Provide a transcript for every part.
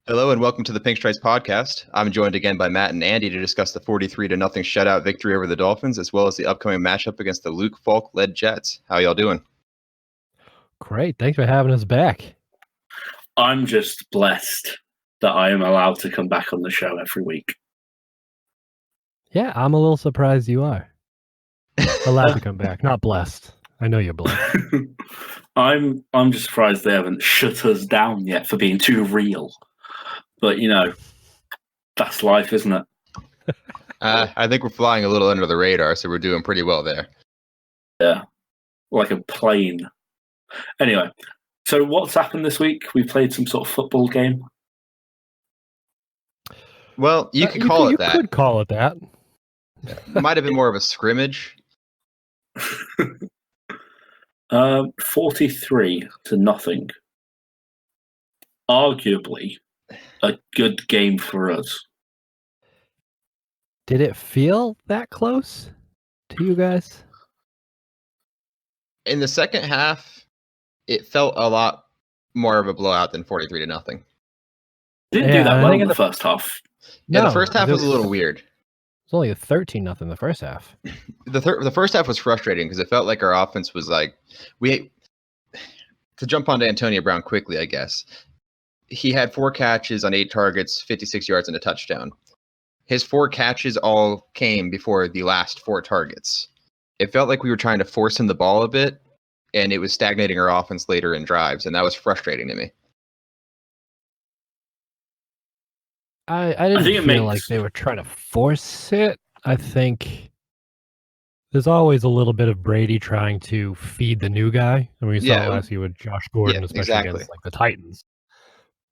Hello and welcome to the Pink Stripes podcast. I'm joined again by Matt and Andy to discuss the 43-0 shutout victory over the Dolphins, as well as the upcoming matchup against the Luke Falk led Jets. How y'all doing? Great. Thanks for having us back. I'm just blessed that I am allowed to come back on the show every week. Yeah, I'm a little surprised you are allowed to come back. Not blessed. I know you're blessed. I'm just surprised they haven't shut us down yet for being too real. But, that's life, isn't it? I think we're flying a little under the radar, so we're doing pretty well there. Yeah, like a plane. Anyway, so what's happened this week? We played some sort of football game. Well, you could call it that. You could call it that. It might have been more of a scrimmage. 43-0. Arguably a good game for us. Did it feel that close to you guys? In the second half, it felt a lot more of a blowout than 43-0. Didn't do that well in the first half. Yeah, the first half was a little weird. It was only a 13-0 the first half. The first half was frustrating because it felt like our offense was like to jump onto Antonio Brown quickly, I guess. He had 4 catches on 8 targets, 56 yards, and a touchdown. His 4 catches all came before the last 4 targets. It felt like we were trying to force him the ball a bit, and it was stagnating our offense later in drives, and that was frustrating to me. I didn't feel like they were trying to force it. I think there's always a little bit of Brady trying to feed the new guy. I mean, we saw it last year with Josh Gordon, especially against like the Titans.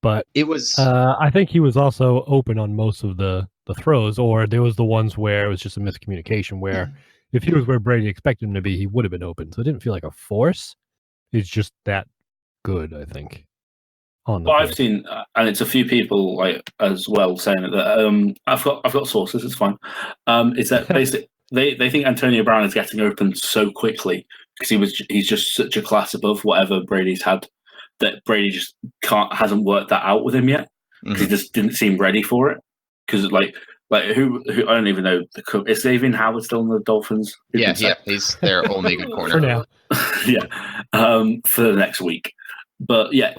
But it was. I think he was also open on most of the throws, or there was the ones where it was just a miscommunication. Where if he was where Brady expected him to be, he would have been open. So it didn't feel like a force. It's just that good, I think. I've seen, and it's a few people like as well saying that. I've got sources. It's fine. It's that basically they think Antonio Brown is getting open so quickly because he's just such a class above whatever Brady's had, that Brady just hasn't worked that out with him yet because he just didn't seem ready for it. Because like who I don't even know is Xavier Howard still in the Dolphins? Yeah, he's their only good corner for now. For the next week. But yeah,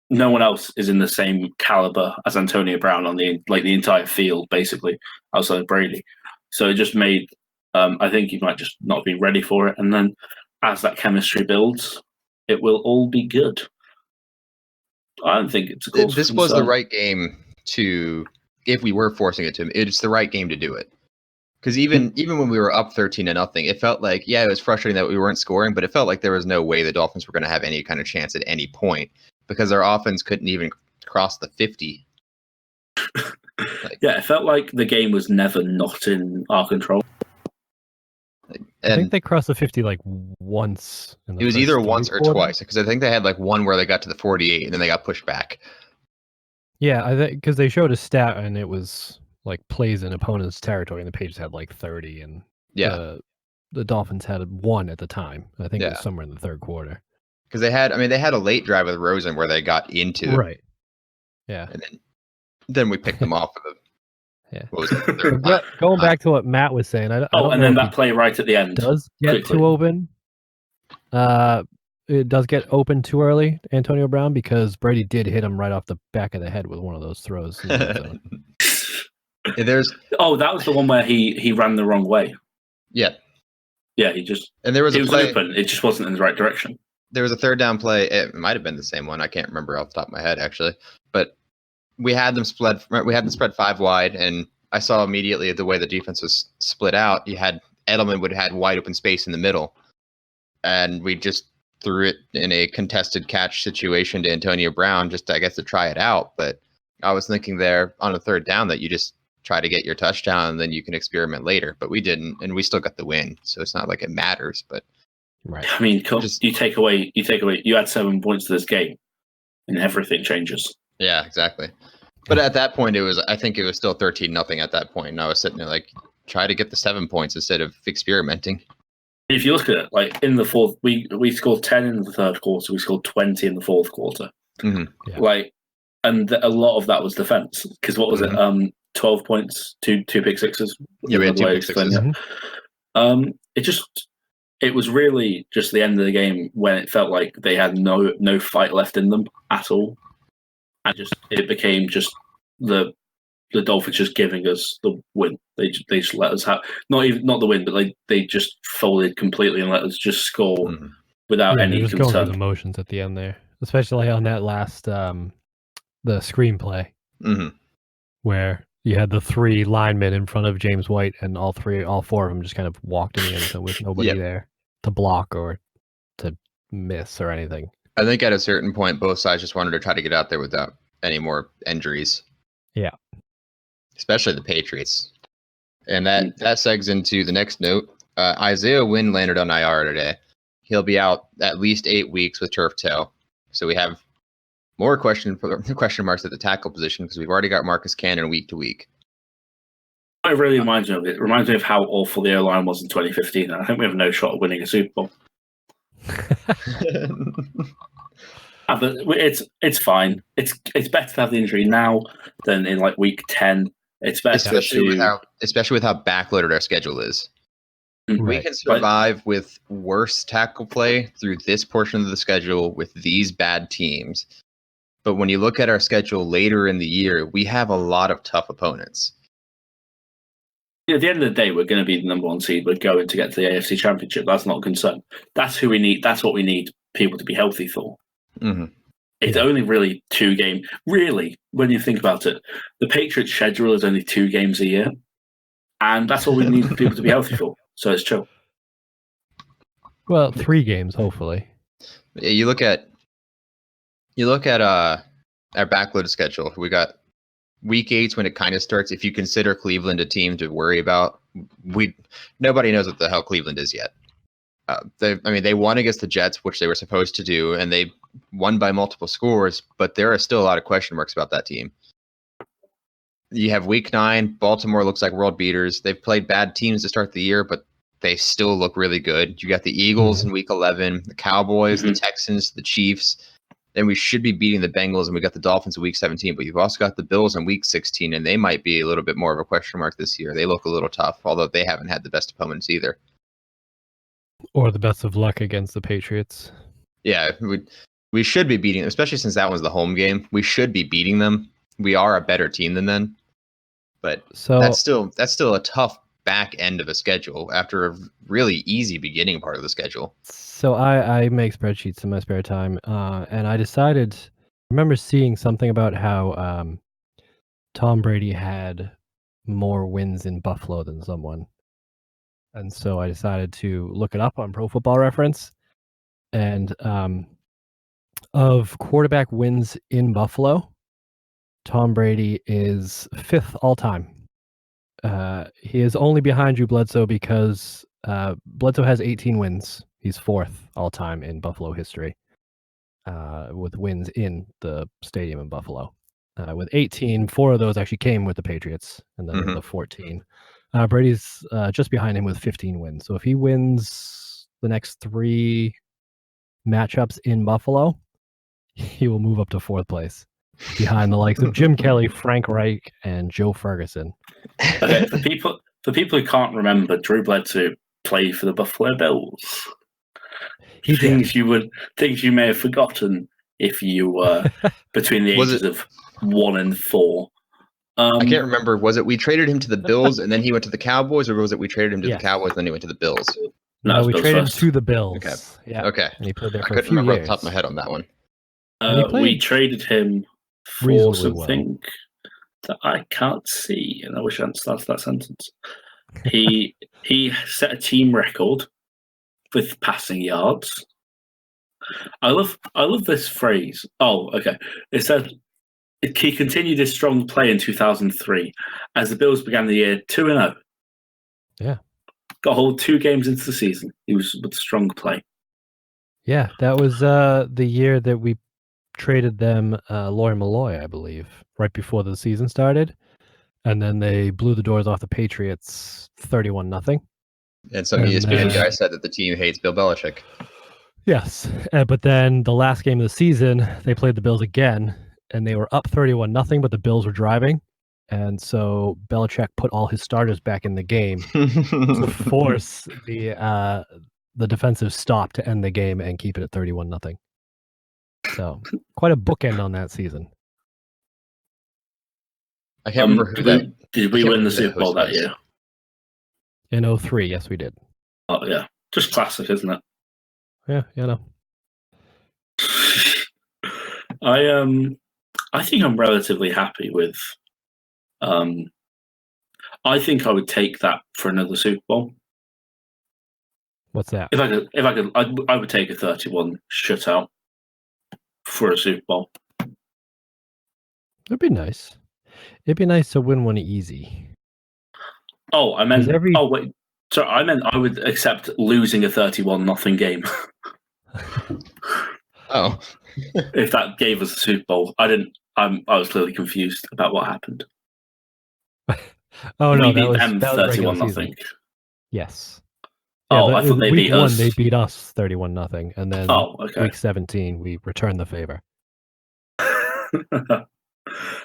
no one else is in the same caliber as Antonio Brown on the entire field, basically, outside of Brady. So it just made I think he might just not be ready for it. And then as that chemistry builds, it will all be good. I don't think it's a cause. This was the right game to, if we were forcing it to him, it's the right game to do it. Because even when we were up 13-0, it felt like, it was frustrating that we weren't scoring, but it felt like there was no way the Dolphins were going to have any kind of chance at any point because our offense couldn't even cross the 50. It felt like the game was never not in our control. I think they crossed the 50 once. It was either once or twice because I think they had one where they got to the 48 and then they got pushed back. Yeah, I think because they showed a stat and it was plays in opponent's territory, and the Patriots had 30, and the Dolphins had 1 at the time. I think it was somewhere in the third quarter. Because they had a late drive with Rosen where they got into right. Yeah, and then we picked them off of the. Yeah. What was it? Going back to what Matt was saying, I don't and know then that play right at the end does get too open. It does get open too early, Antonio Brown, because Brady did hit him right off the back of the head with one of those throws. That was the one where he ran the wrong way. Yeah, he just and there was a play open. It just wasn't in the right direction. There was a third down play. It might have been the same one. I can't remember off the top of my head actually, but we had them spread 5 wide, and I saw immediately the way the defense was split out. You had Edelman had wide open space in the middle, and we just threw it in a contested catch situation to Antonio Brown just I guess to try it out. But I was thinking there on a third down that you just try to get your touchdown and then you can experiment later, but we didn't, and we still got the win. So it's not like it matters, but right. I mean, you take away, you add 7 points to this game and everything changes. Yeah, exactly. But at that point I think it was still 13-0 at that point. And I was sitting there try to get the 7 points instead of experimenting. If you look at it, in the fourth, we scored 10 in the third quarter, we scored 20 in the fourth quarter. Mm-hmm. Yeah. and a lot of that was defense. Because what was it? 12 points, two pick sixes. Yeah, we had 2 pick sixes. It was really just the end of the game when it felt like they had no fight left in them at all, and it became just the Dolphins just giving us the win. They just let us have not the win, but they just folded completely and let us just score without any just concern. Going through the motions at the end there, especially on that last the screenplay where you had the 3 linemen in front of James White, and all 4 of them just kind of walked in the end zone with nobody there to block or to miss or anything. I think at a certain point, both sides just wanted to try to get out there without any more injuries. Yeah. Especially the Patriots. And that segs into the next note. Isaiah Wynn landed on IR today. He'll be out at least 8 weeks with turf toe. So we have more question marks at the tackle position because we've already got Marcus Cannon week to week. It really reminds me of it. It reminds me of how awful the O-line was in 2015. And I think we have no shot of winning a Super Bowl. But it's fine. It's better to have the injury now than in like week 10. It's better, especially with how backloaded our schedule is. We can survive with worse tackle play through this portion of the schedule with these bad teams. But when you look at our schedule later in the year, we have a lot of tough opponents. At the end of the day, we're going to be the number 1 seed. We're going to get to the AFC Championship. That's not a concern. That's who we need. That's what we need people to be healthy for. It's only really 2 games. Really, when you think about it, the Patriots' schedule is only 2 games a year. And that's all we need people to be healthy for. So it's chill. Well, 3 games, hopefully. Yeah, you look at our backloaded schedule. We got week 8 when it kind of starts. If you consider Cleveland a team to worry about, nobody knows what the hell Cleveland is yet. They won against the Jets, which they were supposed to do, and they won by multiple scores. But there are still a lot of question marks about that team. You have week 9. Baltimore looks like world beaters. They've played bad teams to start the year, but they still look really good. You got the Eagles in week 11, the Cowboys, the Texans, the Chiefs. Then we should be beating the Bengals, and we got the Dolphins in week 17. But you've also got the Bills in week 16, and they might be a little bit more of a question mark this year. They look a little tough, although they haven't had the best opponents either. Or the best of luck against the Patriots. Yeah, we should be beating them, especially since that was the home game. We should be beating them. We are a better team than them. But that's still a tough back end of a schedule after a really easy beginning part of the schedule. So I make spreadsheets in my spare time, and I remember seeing something about how Tom Brady had more wins in Buffalo than someone. And so I decided to look it up on Pro Football Reference. And of quarterback wins in Buffalo, Tom Brady is 5th all time. He is only behind Drew Bledsoe because Bledsoe has 18 wins. He's 4th all time in Buffalo history with wins in the stadium in Buffalo. With 18, 4 of those actually came with the Patriots, and then the 14. Brady's just behind him with 15 wins. So if he wins the next 3 matchups in Buffalo, he will move up to 4th place, behind the likes of Jim Kelly, Frank Reich, and Joe Ferguson. Okay, for people who can't remember, Drew Bledsoe played for the Buffalo Bills. Things you may have forgotten if you were between the ages of 1 and 4. I can't remember. Was it we traded him to the Bills and then he went to the Cowboys, or was it we traded him to the Cowboys and then he went to the Bills? No, we traded him to the Bills. Okay. Yeah. Okay. And he played there for I couldn't remember off the top of my head on that one. We traded him for something that I can't see, and I wish I hadn't started that sentence. He set a team record with passing yards. I love this phrase. Oh, okay. It said he continued his strong play in 2003 as the Bills began the year 2-0. Yeah. Got a whole 2 games into the season. He was with strong play. Yeah, that was the year that we traded them Lawyer Malloy, I believe, right before the season started. And then they blew the doors off the Patriots 31-0. And some ESPN guy said that the team hates Bill Belichick. Yes. But then the last game of the season, they played the Bills again. and they were up 31-0, but the Bills were driving. And so Belichick put all his starters back in the game to force the defensive stop to end the game and keep it at 31-0. So quite a bookend on that season. I can't remember who did we win the Super Bowl that year? In 2003, yes, we did. Oh yeah, just classic, isn't it? Yeah, you know. I think I'm relatively happy with. I think I would take that for another Super Bowl. What's that? If I could, I would take a 31 shutout for a Super Bowl. It'd be nice. It'd be nice to win one easy. Oh, I meant. Oh wait, sorry. I meant I would accept losing a 31-0 game. Oh, if that gave us a Super Bowl, I didn't. I was clearly confused about what happened. Oh no, that was 31-0. Yes. Yeah, I thought they beat us. Week 1, they beat us 31-0, and then week 17 we returned the favor.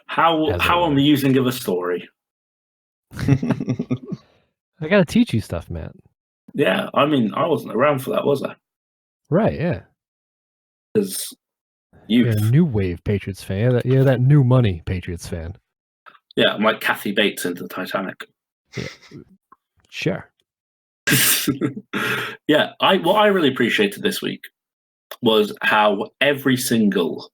How amusing of a story. I gotta teach you stuff, Matt. Yeah, I mean, I wasn't around for that, was I? Right, yeah. Because you're a new wave Patriots fan. You're that new money Patriots fan. Yeah, I'm like Kathy Bates into the Titanic. Yeah. Sure. Yeah, what I really appreciated this week was how every single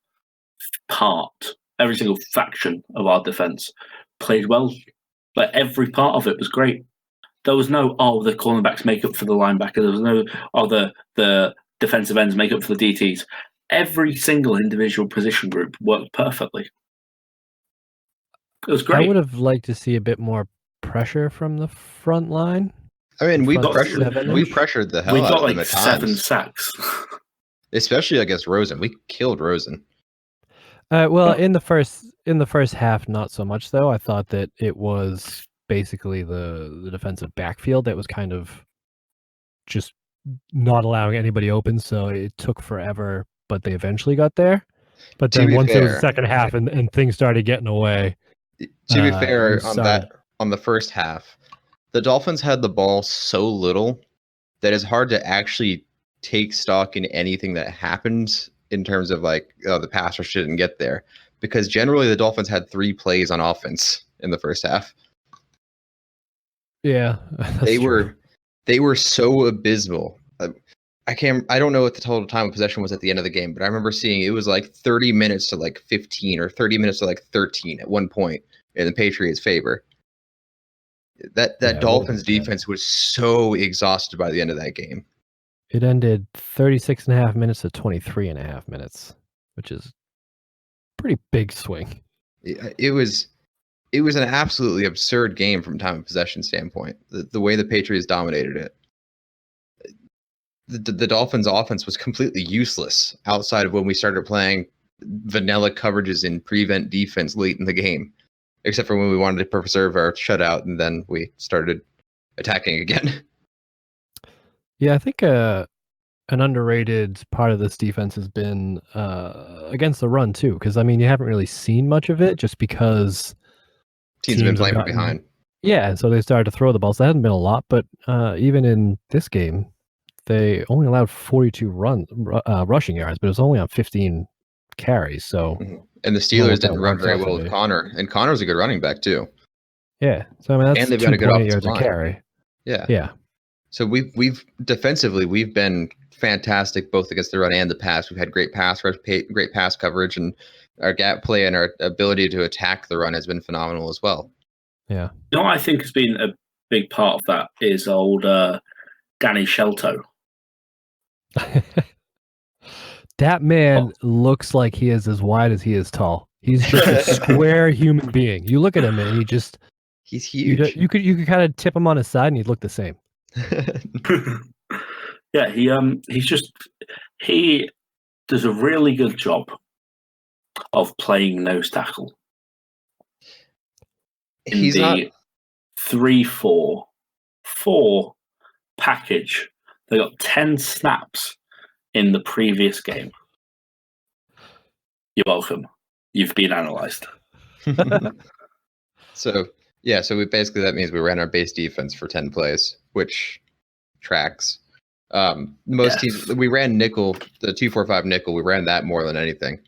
faction of our defense played well. Like every part of it was great. There was no, the cornerbacks make up for the linebacker. There was no, the defensive ends make up for the DTs. Every single individual position group worked perfectly. It was great. I would have liked to see a bit more pressure from the front line. I mean, we pressured the hell out of them at times. 7 sacks. Especially against Rosen. We killed Rosen. In the first half, not so much though. I thought that it was basically the defensive backfield that was kind of just not allowing anybody open, so it took forever, but they eventually got there. But then once it was the second half and things started getting away. To be fair, on the first half, the Dolphins had the ball so little that it's hard to actually take stock in anything that happens in terms of like, the passer shouldn't get there, because generally the Dolphins had 3 plays on offense in the first half. Yeah, they were so abysmal. I don't know what the total time of possession was at the end of the game, but I remember seeing it was like 30 minutes to like 15 or 30 minutes to like 13 at one point in the Patriots' favor. That Dolphins defense was so exhausted by the end of that game. It ended 36.5 minutes to 23.5 minutes, which is a pretty big swing. It was an absolutely absurd game from time of possession standpoint. The way the Patriots dominated it. The Dolphins' offense was completely useless outside of when we started playing vanilla coverages in prevent defense late in the game, except for when we wanted to preserve our shutout, and then we started attacking again. Yeah, I think an underrated part of this defense has been against the run too, because I mean you haven't really seen much of it just because teams have been playing from behind. Yeah, so they started to throw the ball. So that hasn't been a lot, but even in this game, they only allowed 42 rushing yards, but it was only on 15 carries. So, and the Steelers didn't run very well with Connor, and Connor's a good running back too. Yeah, so I mean that's, and they've got a good offensive yards a carry. Yeah. So we've defensively we've been fantastic both against the run and the pass. We've had great pass rush, great pass coverage, and our gap play and our ability to attack the run has been phenomenal as well. Yeah. You know what I think has been a big part of that is old Danny Shelto. That man looks like he is as wide as he is tall. He's just a square human being. You look at him and he's huge. You could kind of tip him on his side and he'd look the same. Yeah, he does a really good job of playing nose tackle. He's not 3-4 package. They got 10 snaps in the previous game. You're welcome. you've been analyzed. So basically that means we ran our base defense for 10 plays, which tracks. Most teams, we ran nickel, the 2-4-5 nickel. We ran that more than anything.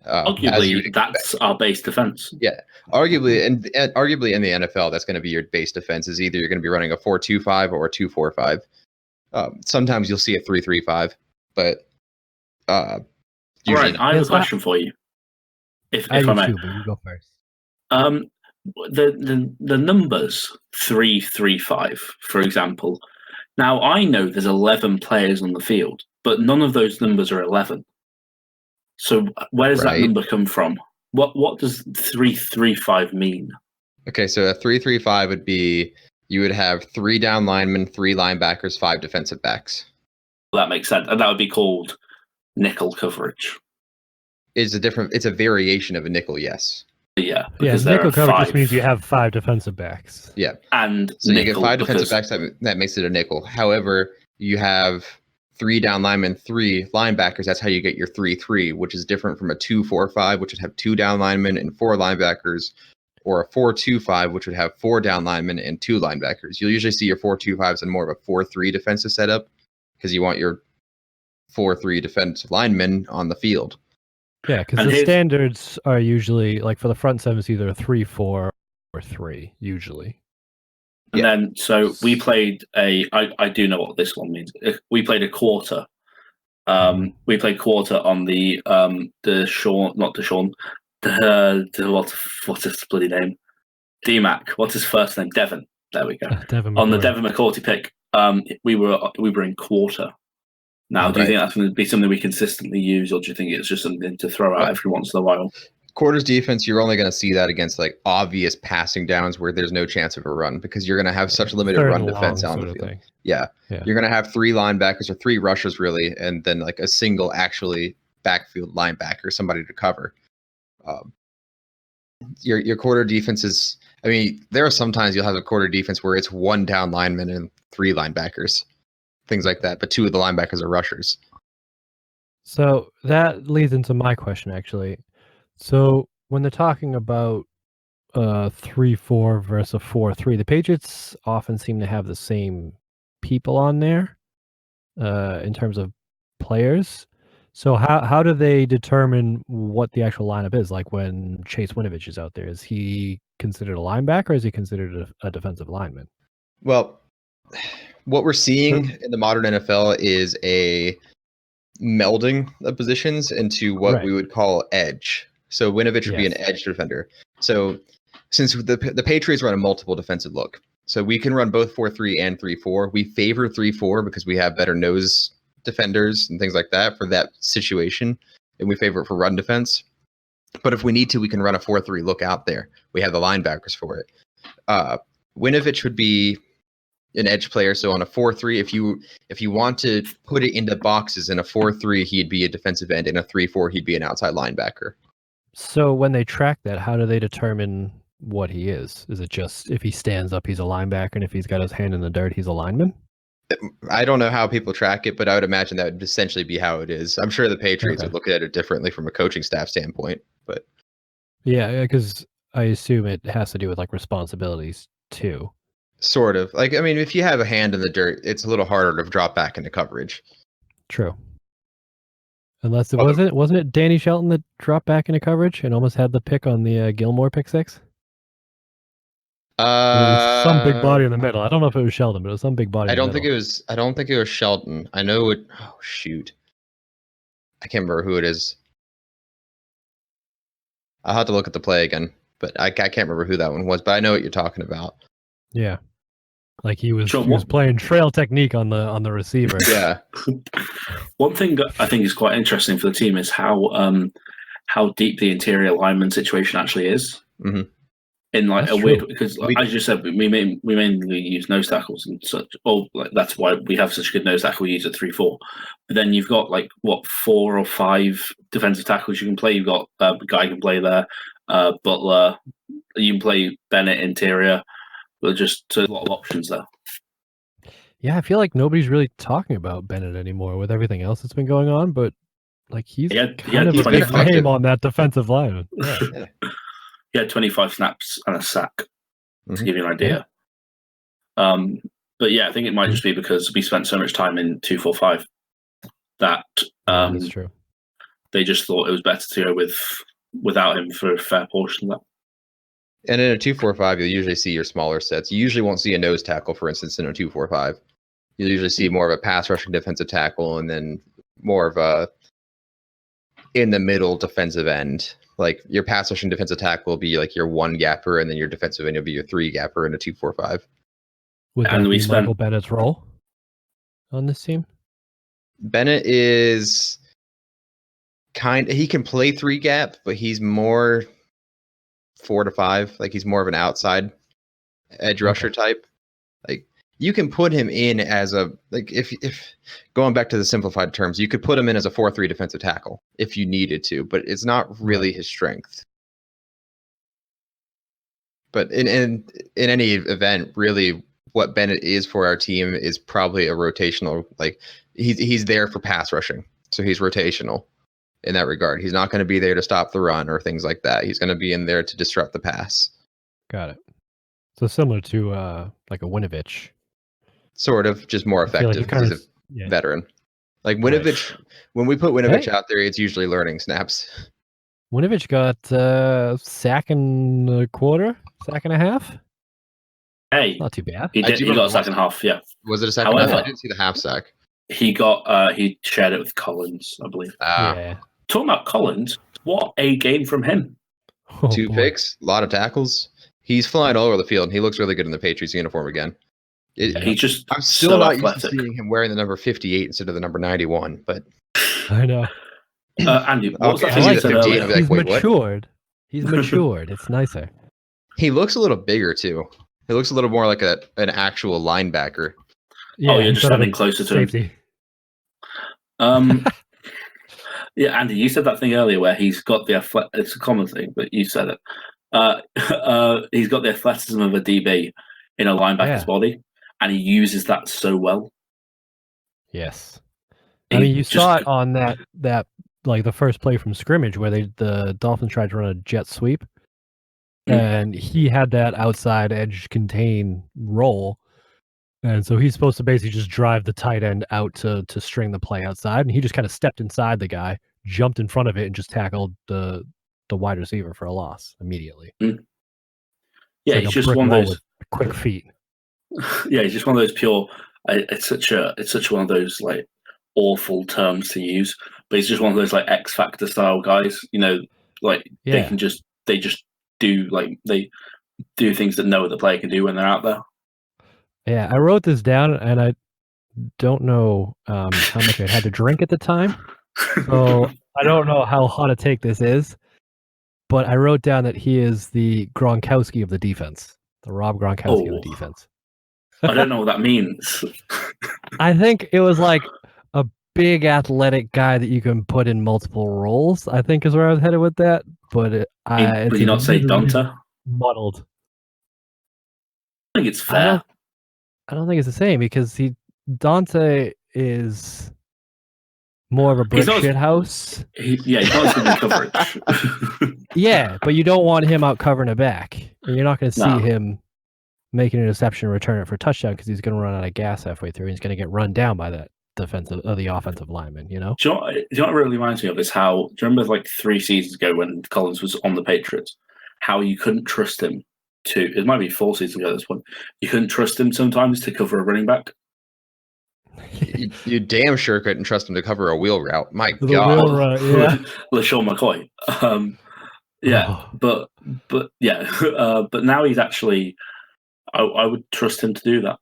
Arguably, that's our base defense. Yeah, arguably, and arguably in the NFL, that's going to be your base defense. Is either you're going to be running a 4-2-5 or a 2-4-5. Sometimes you'll see a 3-3-5, but right. I have a question for you. If I may, too, but you go first. The numbers 3-3-5, for example. Now I know there's 11 players on the field, but none of those numbers are 11. So where does that number come from? What does 3-3-5 mean? Okay, so a 3-3-5 would be you would have 3 down linemen, 3 linebackers, 5 defensive backs. Well, that makes sense, and that would be called nickel coverage. It's a variation of a nickel, yes. Yeah, nickel coverage just means you have 5 defensive backs. Yeah, and so you get 5 defensive backs. That makes it a nickel. However, you have 3 down linemen, 3 linebackers. That's how you get your 3-3, which is different from a 2-4-5, which would have 2 down linemen and 4 linebackers, or a 4-2-5, which would have 4 down linemen and 2 linebackers. You'll usually see your 4-2-5s in more of a 4-3 defensive setup because you want your 4-3 defensive linemen on the field. Yeah, because the standards are usually, like for the front 7, it's either a 3-4 or 3, usually. And then, so we played I do know what this one means. We played a quarter. We played quarter on the what's his bloody name? DMAC. What's his first name? Devon. There we go. On the Devon McCourty pick, we were in quarter. Now, do you think that's going to be something we consistently use, or do you think it's just something to throw out every once in a while? Quarters defense, you're only going to see that against like obvious passing downs where there's no chance of a run because you're going to have such limited run defense on the field. Yeah. You're going to have 3 linebackers or 3 rushers really, and then like a single actually backfield linebacker, somebody to cover. Your quarter defense is, I mean, there are sometimes you'll have a quarter defense where it's 1 down lineman and 3 linebackers, things like that, but 2 of the linebackers are rushers. So that leads into my question, actually. So when they're talking about 3-4 versus a 4-3, the Patriots often seem to have the same people on there in terms of players. So how do they determine what the actual lineup is? Like when Chase Winovich is out there, is he considered a linebacker or is he considered a defensive lineman? Well, what we're seeing in the modern NFL is a melding of positions into what we would call edge. So Winovich would be an edge defender. So since the Patriots run a multiple defensive look, so we can run both 4-3 and 3-4. We favor 3-4 because we have better nose defenders and things like that for that situation, and we favor it for run defense. But if we need to, we can run a 4-3 look out there. We have the linebackers for it. Winovich would be an edge player. So on a 4-3, if you want to put it into boxes, in a 4-3, he'd be a defensive end. In a 3-4, he'd be an outside linebacker. So when they track that, how do they determine what he is? Is it just if he stands up, he's a linebacker, and if he's got his hand in the dirt, he's a lineman? I don't know how people track it, but I would imagine that would essentially be how it is. I'm sure the Patriots would look at it differently from a coaching staff standpoint, but yeah, because I assume it has to do with like responsibilities too. Sort of. Like, I mean, if you have a hand in the dirt, it's a little harder to drop back into coverage. True. Unless wasn't it Danny Shelton that dropped back into coverage and almost had the pick on the Gilmore pick 6? Some big body in the middle. I don't know if it was Sheldon, but it was some big body. I don't think it was Shelton. I know it. Oh shoot, I can't remember who it is. I'll have to look at the play again, but I can't remember who that one was. But I know what you're talking about. Yeah, like he was playing trail technique on the receiver. Yeah. One thing that I think is quite interesting for the team is how deep the interior lineman situation actually is. Mm-hmm. In like that's a weird, because as you said, we mainly use nose tackles and such. Oh, like that's why we have such a good nose tackle. We use at 3-4, but then you've got like 4 or 5 defensive tackles you can play. You've got a guy can play there, Butler. You can play Bennett interior. But just a lot of options there. Yeah, I feel like nobody's really talking about Bennett anymore with everything else that's been going on. But Like he's he had kind of a big name on that defensive line. Yeah. He had 25 snaps and a sack, to give you an idea. Yeah. But yeah, I think it might just be because we spent so much time in 2-4-5 that that's true. They just thought it was better to go without him for a fair portion of that. And in a 2-4-5, you'll usually see your smaller sets. You usually won't see a nose tackle, for instance, in a 2-4-5. You'll usually see more of a pass rushing defensive tackle and then more of a in the middle defensive end. Like your pass rushing defensive tackle will be like your 1 gapper, and then your defensive end will be your 3 gapper in a 2-4-5. Would that be Michael Bennett's role on this team? Bennett is he can play 3 gap, but he's more 4-5. Like he's more of an outside edge rusher type. Like you can put him in as if going back to the simplified terms, you could put him in as a 4-3 defensive tackle if you needed to, but it's not really his strength. But in any event, really what Bennett is for our team is probably a rotational, like he's there for pass rushing. So he's rotational in that regard. He's not going to be there to stop the run or things like that. He's going to be in there to disrupt the pass. Got it. So similar to like a Winovich. Sort of, just more effective because he's a veteran. Like Winovich, when we put Winovich out there, it's usually learning snaps. Winovich got sack and a quarter, sack and a half. Hey, not too bad. He got a sack and a half. Yeah. Was it a sack and a half? I didn't see the half sack. He shared it with Collins, I believe. Yeah. Talking about Collins, what a game from him. 2 picks, a lot of tackles. He's flying all over the field, and he looks really good in the Patriots uniform again. I'm still not used to seeing him wearing the number 58 instead of the number 91, but I know. Andy, what was that thing you said earlier? He's matured. He's matured. It's nicer. He looks a little bigger too. He looks a little more like an actual linebacker. Yeah, you're just standing closer to him. Yeah, Andy, you said that thing earlier where he's got the it's a common thing, but you said it. He's got the athleticism of a DB in a linebacker's body, and he uses that so well. Yes. I mean, you saw it on that like the first play from scrimmage where the Dolphins tried to run a jet sweep, and he had that outside edge contain role. And so he's supposed to basically just drive the tight end out to string the play outside, and he just kind of stepped inside the guy, jumped in front of it, and just tackled the wide receiver for a loss immediately. Yeah, like he's just one of those quick feet. Yeah, he's just one of those pure. It's such one of those like awful terms to use, but he's just one of those like X Factor style guys. You know, like they just do they do things that no other player can do when they're out there. Yeah, I wrote this down, and I don't know how much I had to drink at the time, so I don't know how hot a take this is, but I wrote down that he is the Gronkowski of the defense, the Rob Gronkowski of the defense. I don't know what that means. I think it was like a big athletic guy that you can put in multiple roles, I think is where I was headed with that, but would you not say Donta? Muddled. I think it's fair. I don't think it's the same because Dante is more of a brick shit house. He's not going to coverage. Yeah, but you don't want him out covering a back. And you're not going to see him make an interception and return it for a touchdown because he's going to run out of gas halfway through. He's going to get run down by that the offensive lineman, you know? Do you know what it really reminds me of is how, do you remember like 3 seasons ago when Collins was on the Patriots, how you couldn't trust him it might be 4 seasons ago at this point, you couldn't trust him sometimes to cover a running back? You damn sure couldn't trust him to cover a wheel route. My God. Wheel route, yeah. LaShawn McCoy. But now he's actually, I would trust him to do that.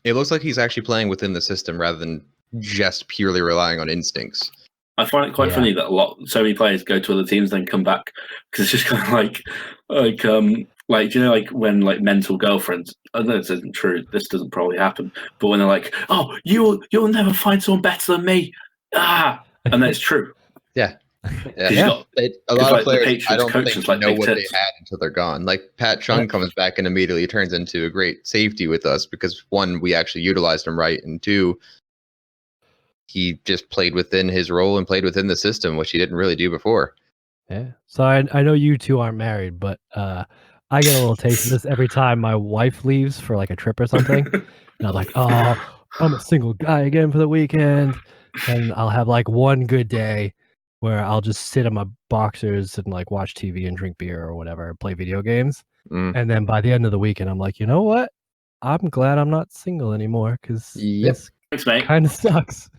It looks like he's actually playing within the system rather than just purely relying on instincts. I find it quite funny that so many players go to other teams then come back because it's just kind of like do you know, like when like mental girlfriends, I know this isn't true, this doesn't probably happen, but when they're like, oh, you'll never find someone better than me, and then it's true. Yeah. A lot of players, I don't think know what they had until they're gone. Like Pat Chung comes back and immediately turns into a great safety with us because 1, we actually utilized him right, and 2, he just played within his role and played within the system, which he didn't really do before. Yeah. So I know you two aren't married, but I get a little taste of this every time my wife leaves for like a trip or something. And I'm like, oh, I'm a single guy again for the weekend. And I'll have like one good day where I'll just sit in my boxers and like watch TV and drink beer or whatever, and play video games. And then by the end of the weekend, I'm like, you know what? I'm glad I'm not single anymore because this kind of sucks.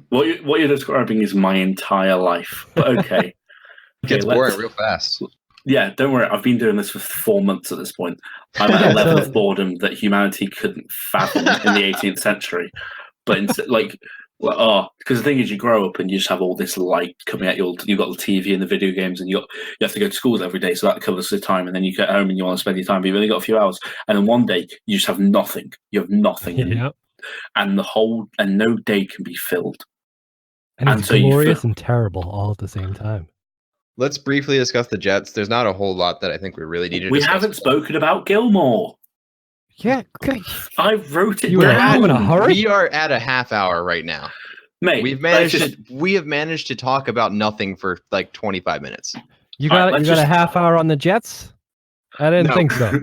What you're describing is my entire life. But okay. It gets boring real fast. Yeah, don't worry. I've been doing this for 4 months at this point. I'm at a level of boredom that humanity couldn't fathom in the 18th century. But because the thing is, you grow up and you just have all this light coming at you. You've got the TV and the video games, and you have to go to school every day, so that covers the time. And then you get home and you want to spend your time, but you've only got a few hours. And then one day you just have nothing. You have nothing, and no day can be filled. And it's glorious and terrible all at the same time. Let's briefly discuss the Jets. There's not a whole lot that I think we really need to discuss. We haven't spoken about Gilmore. Yeah, good. I wrote it down. In a hurry? We are at a half hour right now. Mate, we have managed to talk about nothing for like 25 minutes. You got a half hour on the Jets? I didn't think so.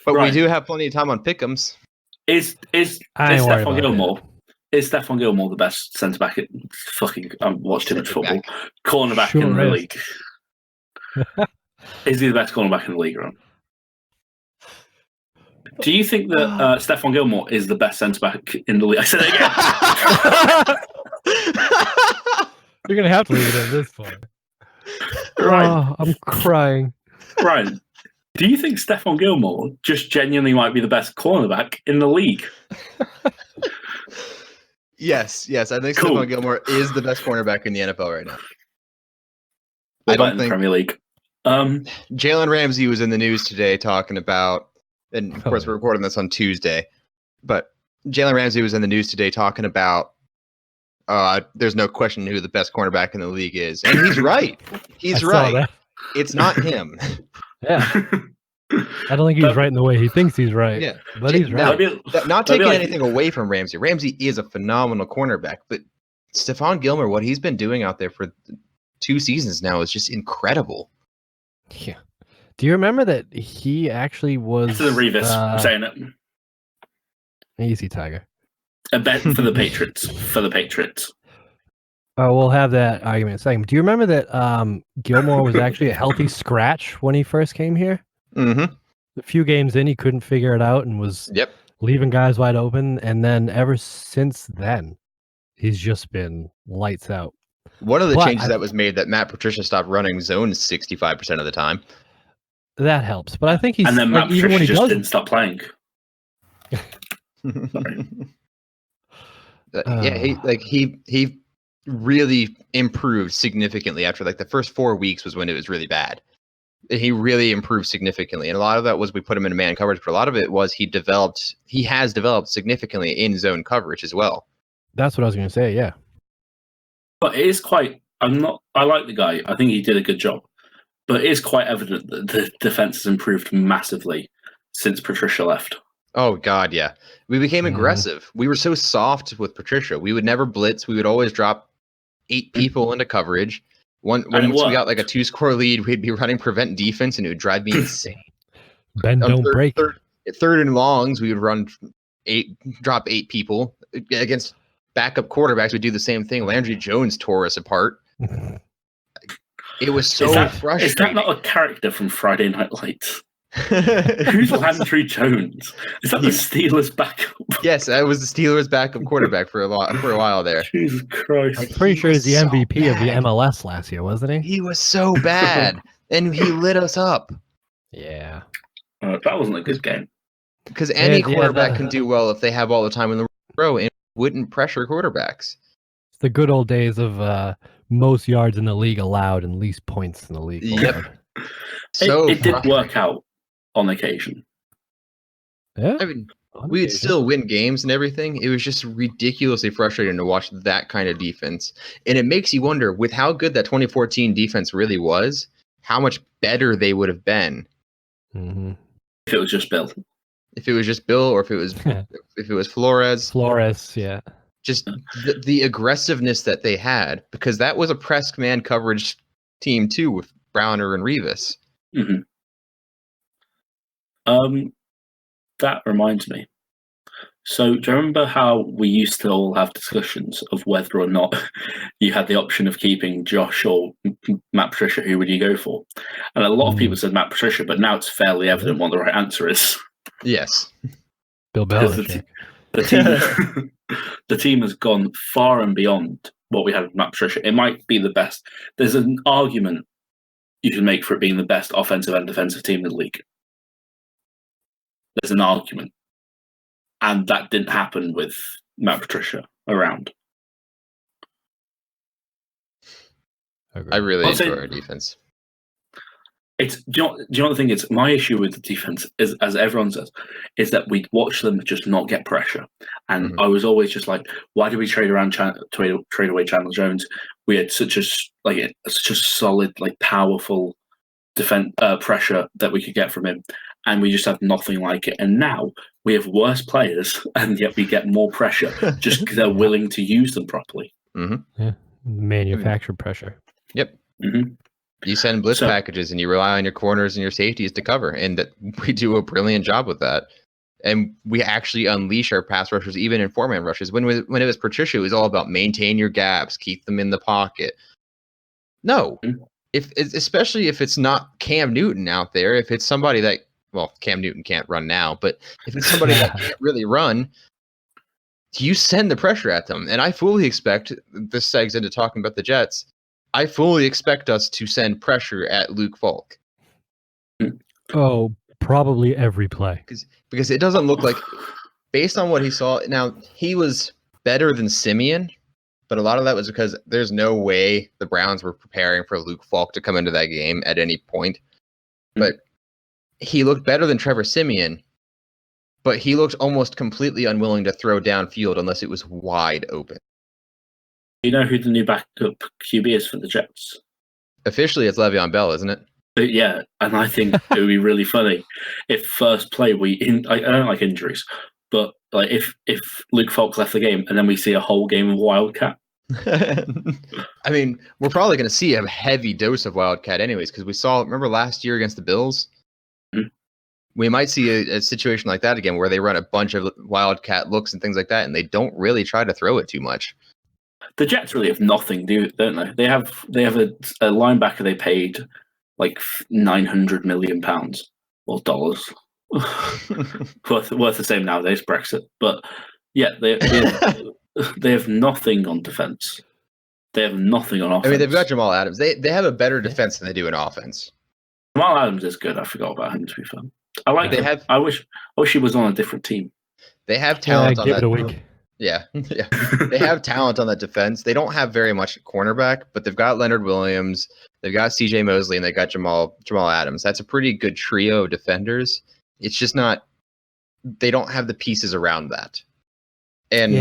But we do have plenty of time on pick'ems. Is Stephon Gilmore? Is Stephon Gilmore the best centre back? I watched too much football. Cornerback in the league. Is he the best cornerback in the league, Ron? Do you think that Stephon Gilmore is the best centre back in the league? I said it again. You're gonna have to leave it at this point. Right. Oh, I'm crying. Brian, do you think Stephon Gilmore just genuinely might be the best cornerback in the league? Yes. I think Stephon Gilmore is the best cornerback in the NFL right now. I don't think Premier League. Jalen Ramsey was in the news today talking about, and of course we're recording this on Tuesday, but Jalen Ramsey was in the news today talking about there's no question who the best cornerback in the league is, and he's right. He's right. It's not him. Yeah. I don't think he's right in the way he thinks he's right. Yeah, but he's right. Not taking anything away from Ramsey. Ramsey is a phenomenal cornerback, but Stephon Gilmore, what he's been doing out there for 2 seasons now is just incredible. Yeah. Do you remember that he actually was... This is a Revis. I'm saying it. Easy, Tiger. A bet for the Patriots. For the Patriots. We'll have that argument in a second. Do you remember that Gilmore was actually a healthy scratch when he first came here? Mm-hmm. A few games in, he couldn't figure it out and was leaving guys wide open. And then ever since then, he's just been lights out. One of the changes that was made that Matt Patricia stopped running zone 65% of the time. That helps, but I think he's and then Matt even when he just didn't stop playing. He really improved significantly after like the first 4 weeks was when it was really bad. He really improved significantly, and a lot of that was we put him in man coverage, but a lot of it was he has developed significantly in zone coverage as well. That's what I was going to say. Yeah. But it is quite. I like the guy. I think he did a good job. But it is quite evident that the defense has improved massively since Patricia left. Oh God, yeah. We became aggressive. We were so soft with Patricia. We would never blitz. We would always drop 8 people into coverage. Once we got like a 2-score lead, we'd be running prevent defense, and it would drive me insane. Bend don't break. Third and longs, we would drop 8 people against backup quarterbacks. We'd do the same thing. Landry Jones tore us apart. It was so frustrating. Is that not a character from Friday Night Lights? Who's Landry Jones? Is that the Steelers backup? Yes, I was the Steelers backup quarterback for a while there. Jesus Christ! I'm pretty sure he's the MVP of the MLS last year, wasn't he? He was so bad, and he lit us up. Yeah, that wasn't a good game. Because any quarterback can do well if they have all the time in the row and wouldn't pressure quarterbacks. It's the good old days of most yards in the league allowed and least points in the league. Yep. It did work out on occasion. Yeah. I mean, we'd still win games and everything. It was just ridiculously frustrating to watch that kind of defense. And it makes you wonder, with how good that 2014 defense really was, how much better they would have been. Mm-hmm. If it was just Bill. If it was just Bill, or if it was Flores. Flores, yeah. just the aggressiveness that they had, because that was a press man coverage team too with Browner and Revis. Mm-hmm. That reminds me. So, do you remember how we used to all have discussions of whether or not you had the option of keeping Josh or Matt Patricia? Who would you go for? And a lot of people said Matt Patricia, but now it's fairly evident what the right answer is. Yes. Bill Belichick. The team has gone far and beyond what we had with Matt Patricia. It might be the best. There's an argument you can make for it being the best offensive and defensive team in the league. There's an argument. And that didn't happen with Matt Patricia around. I really enjoy our defense. Do you know the thing is? My issue with the defense is, as everyone says, is that we watch them just not get pressure. And I was always just like, why did we trade away Chandler Jones? We had such a solid, powerful defense pressure that we could get from him, and we just have nothing like it. And now we have worse players, and yet we get more pressure just because they're willing to use them properly. Mm-hmm. Yeah, manufactured pressure. Yep. Mm-hmm. You send blitz packages, and you rely on your corners and your safeties to cover, and that we do a brilliant job with that. And we actually unleash our pass rushers even in four-man rushes. When it was Patricia, it was all about maintain your gaps, keep them in the pocket. No, especially if it's not Cam Newton out there, if it's somebody that, well, Cam Newton can't run now, but if it's somebody that can't really run, you send the pressure at them. And I fully expect, this segs into talking about the Jets, I fully expect us to send pressure at Luke Falk. Oh, probably every play. Because it doesn't look like, based on what he saw, now he was better than Simeon, but a lot of that was because there's no way the Browns were preparing for Luke Falk to come into that game at any point. But he looked better than Trevor Simeon, but he looked almost completely unwilling to throw downfield unless it was wide open. You know who the new backup QB is for the Jets? Officially, it's Le'Veon Bell, isn't it? Yeah, and I think it would be really funny if first play I don't like injuries, but if Luke Falk left the game and then we see a whole game of Wildcat. I mean, we're probably going to see a heavy dose of Wildcat anyways, because remember last year against the Bills? Mm-hmm. We might see a situation like that again where they run a bunch of Wildcat looks and things like that, and they don't really try to throw it too much. The Jets really have nothing, don't they? They have a linebacker they paid like £900 million or dollars. worth the same nowadays, Brexit. But yeah, they have nothing on defense. They have nothing on offense. I mean, they've got Jamal Adams. They have a better defense than they do in offense. Jamal Adams is good. I forgot about him, to be fair. I like him. I wish he was on a different team. They have talent on that. Give it a week. Yeah. They have talent on that defense. They don't have very much cornerback, but they've got Leonard Williams, they've got CJ Mosley, and they've got Jamal Adams. That's a pretty good trio of defenders. It's just not, they don't have the pieces around that. And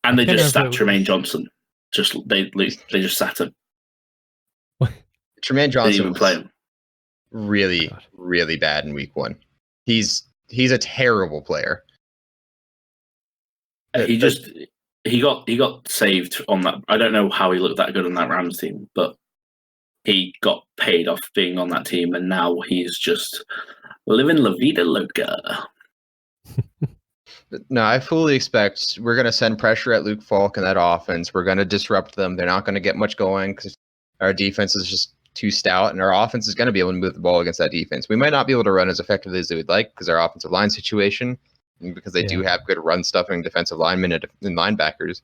and they just sat Tremaine Johnson. They just sat him. Tremaine Johnson was play him. Really, really bad in week 1. He's a terrible player. He got saved on that. I don't know how he looked that good on that Rams team, but he got paid off being on that team, and now he's just living la vida loca. No, I fully expect we're going to send pressure at Luke Falk and that offense. We're going to disrupt them. They're not going to get much going because our defense is just too stout, and our offense is going to be able to move the ball against that defense. We might not be able to run as effectively as they would like because our offensive line situation, because they do have good run stuffing defensive linemen and linebackers,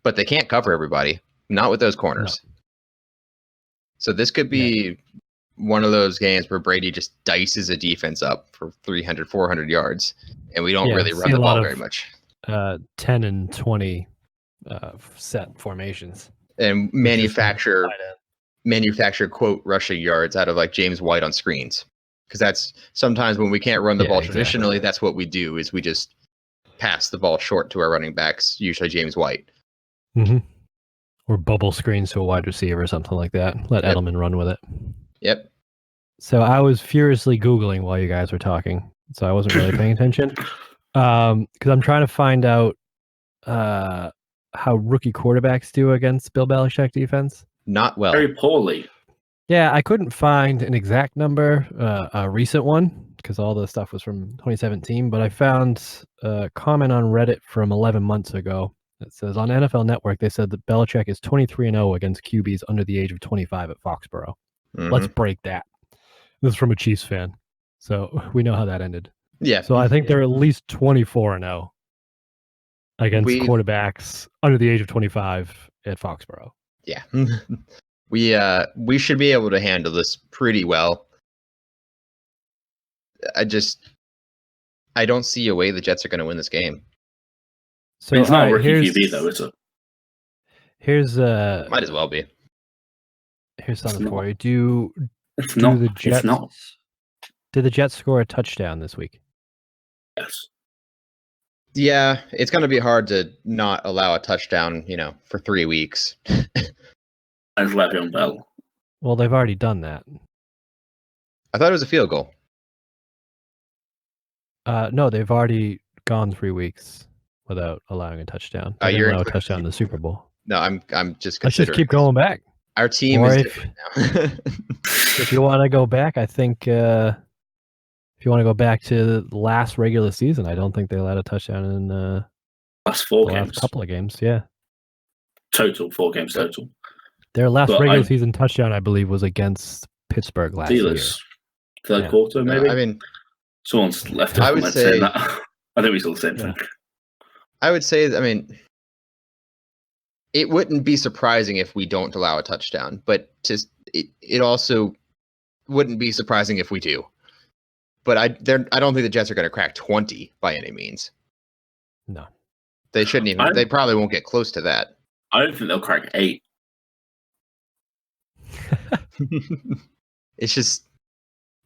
but they can't cover everybody, not with those corners. No. So this could be one of those games where Brady just dices a defense up for 300, 400 yards, and we don't really run the ball very much. 10 and 20 set formations. And manufacture quote rushing yards out of like James White on screens. Because that's sometimes when we can't run the ball traditionally, that's what we do is we just pass the ball short to our running backs, usually James White. Mm-hmm. Or bubble screens to a wide receiver or something like that. Let Edelman run with it. Yep. So I was furiously Googling while you guys were talking, so I wasn't really paying attention. Because I'm trying to find out how rookie quarterbacks do against Bill Belichick defense? Not well. Very poorly. Yeah, I couldn't find an exact number, a recent one, because all the stuff was from 2017, but I found a comment on Reddit from 11 months ago that says on NFL Network, they said that Belichick is 23-0 against QBs under the age of 25 at Foxborough. Mm-hmm. Let's break that. This is from a Chiefs fan, so we know how that ended. Yeah. So I think they're at least 24-0 against quarterbacks under the age of 25 at Foxborough. Yeah. We should be able to handle this pretty well. I don't see a way the Jets are going to win this game. So it's not a rookie QB though, is it? Here's might as well be. Here's something for you. Do the Jets? It's not. Did the Jets score a touchdown this week? Yes. Yeah, it's going to be hard to not allow a touchdown, for 3 weeks. As Le'Veon Bell. Well, they've already done that. I thought it was a field goal. No, they've already gone 3 weeks without allowing a touchdown. They didn't allow a touchdown in the Super Bowl. No, I'm just. Let's just keep going back. Our team is different now. If you want to go back, I think if you want to go back to the last regular season, I don't think they allowed a touchdown in last 4 games. Last couple of games, yeah. Total 4 games total. Their last regular season touchdown, I believe, was against Pittsburgh last year. Third quarter, maybe. I mean, someone's left. I would say that. I think we saw the same thing. I would say, it wouldn't be surprising if we don't allow a touchdown, but it also wouldn't be surprising if we do. But I don't think the Jets are going to crack 20 by any means. No, they shouldn't even. They probably won't get close to that. I don't think they'll crack 8. It's just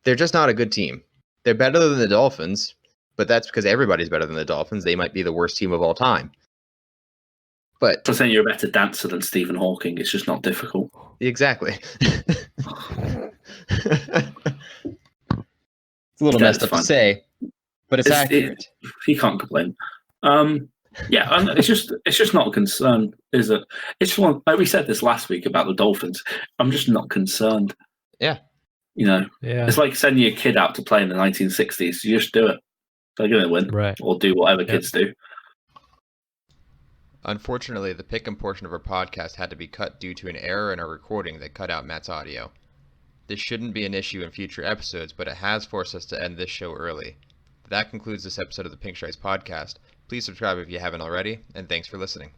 they're just not a good team. They're better than the Dolphins, but that's because everybody's better than the Dolphins. They might be the worst team of all time. But I'm saying you're a better dancer than Stephen Hawking. It's just not difficult. Exactly. It's a little messed up to say, but it's accurate. He can't complain. Yeah, it's just not a concern, is it? It's one, like we said this last week about the Dolphins. I'm just not concerned. Yeah. It's like sending your kid out to play in the 1960s. You just do it. They're going to win, right? Or do whatever kids do. Unfortunately, the pick-em portion of our podcast had to be cut due to an error in our recording that cut out Matt's audio. This shouldn't be an issue in future episodes, but it has forced us to end this show early. That concludes this episode of the Pink Stripes podcast. Please subscribe if you haven't already, and thanks for listening.